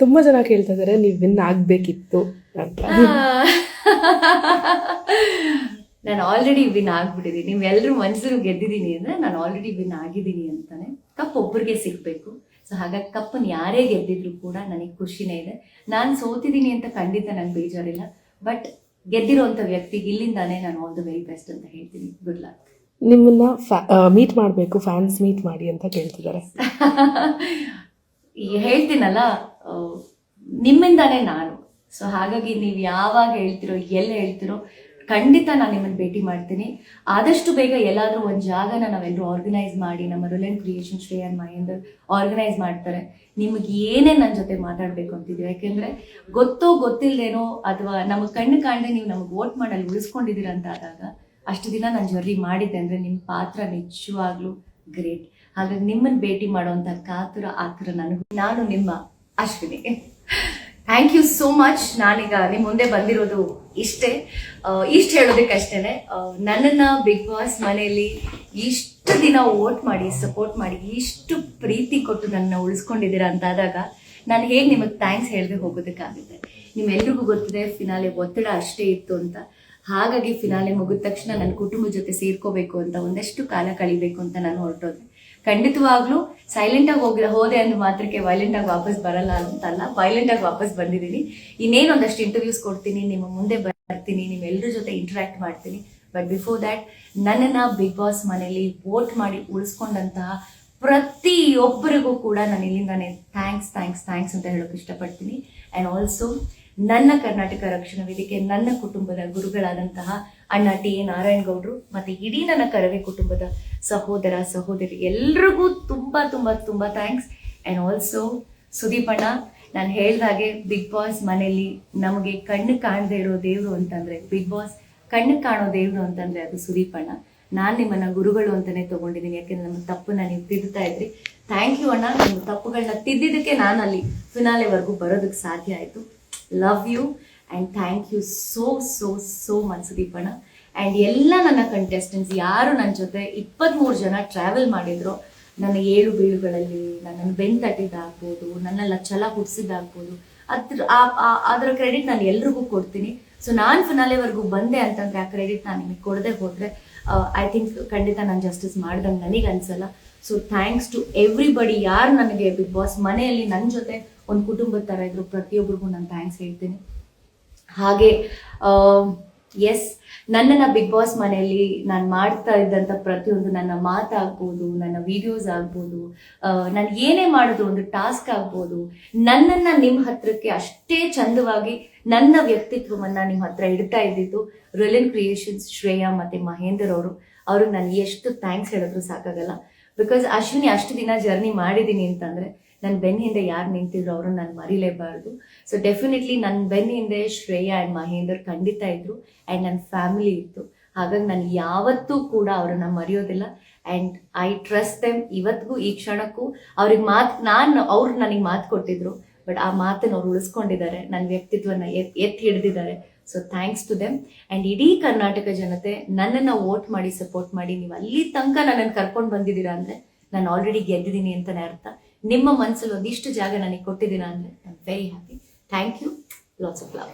ತುಂಬಾ ಜನ ಕೇಳ್ತಾ ಇದಾರೆ ನೀವು ವಿನ್ ಆಗ್ಬೇಕಿತ್ತು ಅಂತ. ನಾನು ಆಲ್ರೆಡಿ ವಿನ್ ಆಗ್ಬಿಟ್ಟಿದ್ದೀನಿ. ನೀವೆಲ್ಲರೂ ಮನಸ್ಸನ್ನು ಗೆದ್ದಿದ್ದೀನಿ ಅಂದ್ರೆ ನಾನು ಆಲ್ರೆಡಿ ವಿನ್ ಆಗಿದ್ದೀನಿ ಅಂತಾನೆ. ಕಪ್ ಒಬ್ಬರಿಗೆ ಸಿಗ್ಬೇಕು. ಸೊ ಹಾಗಾಗಿ ಕಪ್ಪನ್ನು ಯಾರೇ ಗೆದ್ದಿದ್ರು ಕೂಡ ನನಗೆ ಖುಷಿನೇ ಇದೆ. ನಾನು ಸೋತಿದ್ದೀನಿ ಅಂತ ಖಂಡಿತ ನಂಗೆ ಬೇಜಾರಿಲ್ಲ. ಬಟ್ ಗೆದ್ದಿರೋಂಥ ವ್ಯಕ್ತಿಗೆ ಇಲ್ಲಿಂದಾನೇ ನಾನು ಆಲ್ ದ ವೆರಿ ಬೆಸ್ಟ್ ಅಂತ ಹೇಳ್ತೀನಿ. Good luck. ನಿಮ್ಮನ್ನ ಮೀಟ್ ಮಾಡಬೇಕು, ಫ್ಯಾನ್ಸ್ ಮೀಟ್ ಮಾಡಿ ಅಂತ ಕೇಳ್ತಿದ್ದಾರೆ. ಹೇಳ್ತೀನಲ್ಲ, ನಿಮ್ಮಿಂದಾನೇ ನಾನು. ಸೊ ಹಾಗಾಗಿ ನೀವು ಯಾವಾಗ ಹೇಳ್ತಿರೋ, ಎಲ್ಲಿ ಹೇಳ್ತಿರೋ, ಖಂಡಿತ ನಾನು ನಿಮ್ಮನ್ನು ಭೇಟಿ ಮಾಡ್ತೀನಿ. ಆದಷ್ಟು ಬೇಗ ಎಲ್ಲಾದರೂ ಒಂದು ಜಾಗನ ನಾವೆಲ್ಲರೂ ಆರ್ಗನೈಸ್ ಮಾಡಿ, ನಮ್ಮ Reliance creation Shreya and Mahender organise ಮಾಡ್ತಾರೆ. ನಿಮಗೆ ಏನೇ ನನ್ನ ಜೊತೆ ಮಾತಾಡಬೇಕು ಅಂತಿದ್ದೀವಿ, ಯಾಕೆಂದರೆ ಗೊತ್ತೋ ಗೊತ್ತಿಲ್ಲದೇನೋ ಅಥವಾ ನಮಗೆ ಕಣ್ಣು ಕಾಣದೆ ನೀವು ನಮಗೆ ವೋಟ್ ಮಾಡಲು ಉಳಿಸ್ಕೊಂಡಿದ್ದೀರ ಅಂತ ಆದಾಗ, ಅಷ್ಟು ದಿನ ನಾನು ಜರ್ನಿ ಮಾಡಿದ್ದೆ ಅಂದರೆ ನಿಮ್ಮ ಪಾತ್ರ ನಿಜವಾಗ್ಲೂ ಗ್ರೇಟ್. ಹಾಗಾಗಿ ನಿಮ್ಮನ್ನು ಭೇಟಿ ಮಾಡುವಂಥ ಆತುರ ನಾನು ನಿಮ್ಮ Ashwini. Thank you so much. ನಾನೀಗ ನಿಮ್ಮ ಮುಂದೆ ಬಂದಿರೋದು ಇಷ್ಟು ಹೇಳೋದಕ್ಕಷ್ಟೇ. ನನ್ನನ್ನು ಬಿಗ್ ಬಾಸ್ ಮನೆಯಲ್ಲಿ ಇಷ್ಟು ದಿನ ವೋಟ್ ಮಾಡಿ, ಸಪೋರ್ಟ್ ಮಾಡಿ, ಇಷ್ಟು ಪ್ರೀತಿ ಕೊಟ್ಟು ನನ್ನ ಉಳಿಸ್ಕೊಂಡಿದ್ದೀರಾ ಅಂತಾದಾಗ ನಾನು ಹೇಗೆ ನಿಮಗೆ ಥ್ಯಾಂಕ್ಸ್ ಹೇಳದೆ ಹೋಗೋದಕ್ಕಾಗುತ್ತೆ. ನಿಮ್ಮೆಲ್ರಿಗೂ ಗೊತ್ತಿದೆ ಫಿನಾಲೆ ಒತ್ತಡ ಅಷ್ಟೇ ಇತ್ತು ಅಂತ. ಹಾಗಾಗಿ ಫಿನಾಲೆ ಮುಗಿದ ತಕ್ಷಣ ನನ್ನ ಕುಟುಂಬದ ಜೊತೆ ಸೇರ್ಕೋಬೇಕು ಅಂತ, ಒಂದಷ್ಟು ಕಾಲ ಕಳಿಬೇಕು ಅಂತ ನಾನು ಹೊರಟೋದೆ. ಖಂಡಿತವಾಗ್ಲೂ ಸೈಲೆಂಟಾಗಿ ಹೋದೆ ಅಂದ ಮಾತ್ರಕ್ಕೆ ವೈಲೆಂಟಾಗಿ ವಾಪಸ್ ಬರಲ್ಲ ಅಂತಲ್ಲ, ವೈಲೆಂಟಾಗಿ ವಾಪಸ್ ಬಂದಿದ್ದೀನಿ. ಇನ್ನೇನು ಒಂದಷ್ಟು ಇಂಟರ್ವ್ಯೂಸ್ ಕೊಡ್ತೀನಿ, ನಿಮ್ಮ ಮುಂದೆ ಬರ್ತೀನಿ, ನಿಮ್ಮೆಲ್ಲರ ಜೊತೆ ಇಂಟ್ರಾಕ್ಟ್ ಮಾಡ್ತೀನಿ. ಬಟ್ ಬಿಫೋರ್ ದ್ಯಾಟ್ ನನ್ನನ್ನು ಬಿಗ್ ಬಾಸ್ ಮನೆಯಲ್ಲಿ ವೋಟ್ ಮಾಡಿ ಉಳಿಸ್ಕೊಂಡಂತಹ ಪ್ರತಿಯೊಬ್ಬರಿಗೂ ಕೂಡ ನಾನು ಇಲ್ಲಿಂದಾನೆ ಥ್ಯಾಂಕ್ಸ್ ಅಂತ ಹೇಳೋಕೆ ಇಷ್ಟಪಡ್ತೀನಿ. ಆ್ಯಂಡ್ ಆಲ್ಸೋ ನನ್ನ ಕರ್ನಾಟಕ ರಕ್ಷಣಾ ವೇದಿಕೆ, ನನ್ನ ಕುಟುಂಬದ ಗುರುಗಳಾದಂತಹ ಅಣ್ಣ ಟಿ ಎ ನಾರಾಯಣ್ ಗೌಡ್ರು ಮತ್ತು ಇಡೀ ನನ್ನ ಕರವೇ ಕುಟುಂಬದ ಸಹೋದರ ಸಹೋದರಿ ಎಲ್ರಿಗೂ ತುಂಬ ತುಂಬ ತುಂಬ ಥ್ಯಾಂಕ್ಸ್. ಆ್ಯಂಡ್ ಆಲ್ಸೋ ಸುದೀಪ್ ಅಣ್ಣ, ನಾನು ಹೇಳ್ದಾಗೆ ಬಿಗ್ ಬಾಸ್ ಮನೆಯಲ್ಲಿ ನಮಗೆ ಕಣ್ಣು ಕಾಣದೇ ಇರೋ ದೇವರು ಅಂತಂದರೆ, ಬಿಗ್ ಬಾಸ್ ಕಣ್ಣು ಕಾಣೋ ದೇವರು ಅಂತಂದರೆ ಅದು ಸುದೀಪ್ ಅಣ್ಣ. ನಾನು ನಿಮ್ಮನ್ನು ಗುರುಗಳು ಅಂತಲೇ ತೊಗೊಂಡಿದ್ದೀನಿ, ಯಾಕೆಂದರೆ ನಮ್ಮ ತಪ್ಪನ್ನ ನೀವು ತಿದ್ದುತ್ತಾ ಇದ್ರಿ. ಥ್ಯಾಂಕ್ ಯು ಅಣ್ಣ. ನಿಮ್ಮ ತಪ್ಪುಗಳನ್ನ ತಿದ್ದಿದ್ದಕ್ಕೆ ನಾನು ಅಲ್ಲಿ ಫಿನಾಲೆವರೆಗೂ ಬರೋದಕ್ಕೆ ಸಾಧ್ಯ ಆಯಿತು. Love you and thank you so much ಸುದೀಪಣ್ಣ. ಆ್ಯಂಡ್ ಎಲ್ಲ ನನ್ನ ಕಂಟೆಸ್ಟೆಂಟ್ಸ್ ಯಾರು ನನ್ನ ಜೊತೆ 23 ಜನ ಟ್ರಾವೆಲ್ ಮಾಡಿದ್ರು, ನನ್ನ ಏಳು ಬೀಳುಗಳಲ್ಲಿ ನನ್ನನ್ನು ಬೆನ್ನು ತಟ್ಟಿದ್ದಾಗ್ಬೋದು, ನನ್ನೆಲ್ಲ ಛಲ ಹುಟ್ಟಿಸಿದ್ದಾಗ್ಬೋದು, ಅದರ ಕ್ರೆಡಿಟ್ ನಾನು ಎಲ್ರಿಗೂ ಕೊಡ್ತೀನಿ. ಸೊ ನಾನು ಫಿನಾಲೆವರೆಗೂ ಬಂದೆ ಅಂತಂದರೆ ಆ ಕ್ರೆಡಿಟ್ ನಾನು ನಿಮಗೆ ಕೊಡದೆ ಹೋದರೆ ಐ ಥಿಂಕ್ ಖಂಡಿತ ನಾನು ಜಸ್ಟಿಸ್ ಮಾಡ್ದಂಗೆ ನನಗೆ ಅನಿಸಲ್ಲ. So thanks to everybody. ಯಾರು ನನಗೆ ಬಿಗ್ ಬಾಸ್ ಮನೆಯಲ್ಲಿ ನನ್ನ ಜೊತೆ ಒಂದು ಕುಟುಂಬದ ಥರ ಇದ್ರು, ಪ್ರತಿಯೊಬ್ಬರಿಗೂ ನಾನು ಥ್ಯಾಂಕ್ಸ್ ಹೇಳ್ತೀನಿ. ಹಾಗೆ ಎಸ್, ನನ್ನನ್ನು ಬಿಗ್ ಬಾಸ್ ಮನೆಯಲ್ಲಿ ನಾನು ಮಾಡ್ತಾ ಇದ್ದಂಥ ಪ್ರತಿಯೊಂದು ನನ್ನ ಮಾತಾಗ್ಬೋದು, ನನ್ನ ವಿಡಿಯೋಸ್ ಆಗ್ಬೋದು, ನಾನು ಏನೇ ಮಾಡಿದ್ರು ಒಂದು ಟಾಸ್ಕ್ ಆಗ್ಬೋದು, ನನ್ನನ್ನು ನಿಮ್ಮ ಹತ್ರಕ್ಕೆ ಅಷ್ಟೇ ಚಂದವಾಗಿ ನನ್ನ ವ್ಯಕ್ತಿತ್ವವನ್ನು ನಿಮ್ಮ ಹತ್ರ ಇಡ್ತಾ ಇದ್ದಿದ್ದು ರಿಲಯನ್ಸ್ ಕ್ರಿಯೇಷನ್ಸ್ ಶ್ರೇಯ ಮತ್ತು ಮಹೇಂದರ್ ಅವ್ರಿಗೆ ನಾನು ಎಷ್ಟು ಥ್ಯಾಂಕ್ಸ್ ಹೇಳಿದ್ರು ಸಾಕಾಗಲ್ಲ. ಬಿಕಾಸ್ ಅಶ್ವಿನಿ ಅಷ್ಟು ದಿನ ಜರ್ನಿ ಮಾಡಿದ್ದೀನಿ ಅಂತಂದರೆ ನನ್ನ ಬೆನ್ನ ಹಿಂದೆ ಯಾರು ನಿಂತಿದ್ರು ಅವ್ರನ್ನ ನಾನು ಮರಿಲೇಬಾರ್ದು. ಸೊ ಡೆಫಿನೆಟ್ಲಿ ನನ್ನ ಬೆನ್ನ ಹಿಂದೆ ಶ್ರೇಯ ಆ್ಯಂಡ್ ಮಹೇಂದರ್ ಖಂಡಿತ ಇದ್ರು, ಆ್ಯಂಡ್ ನನ್ನ ಫ್ಯಾಮಿಲಿ ಇತ್ತು. ಹಾಗಾಗಿ ನಾನು ಯಾವತ್ತೂ ಕೂಡ ಅವರನ್ನು ಮರೆಯೋದಿಲ್ಲ. And I trust them. ಇವತ್ತಿಗೂ ಈ ಕ್ಷಣಕ್ಕೂ ಅವ್ರಿಗೆ ಅವ್ರು ನನಗೆ ಮಾತು ಕೊಟ್ಟಿದ್ರು, ಬಟ್ ಆ ಮಾತನ್ನು ಅವ್ರು ಉಳಿಸ್ಕೊಂಡಿದ್ದಾರೆ, ನನ್ನ ವ್ಯಕ್ತಿತ್ವನ ಎತ್ತಿ ಹಿಡಿದಿದ್ದಾರೆ. So thanks to them. And ಇಡೀ ಕರ್ನಾಟಕ ಜನತೆ ನನ್ನನ್ನು ವೋಟ್ ಮಾಡಿ ಸಪೋರ್ಟ್ ಮಾಡಿ ನೀವು ಅಲ್ಲಿ ತನಕ ನನ್ನನ್ನು ಕರ್ಕೊಂಡು ಬಂದಿದ್ದೀರಾ ಅಂದರೆ ನಾನು ಆಲ್ರೆಡಿ ಗೆದ್ದಿದ್ದೀನಿ ಅಂತಲೇ ಅರ್ಥ. ನಿಮ್ಮ ಮನಸ್ಸಲ್ಲಿ ಒಂದಿಷ್ಟು ಜಾಗ ನನಗೆ ಕೊಟ್ಟಿದ್ದೀರಾ ಅಂದರೆ I am very happy. Thank you. Lots of love.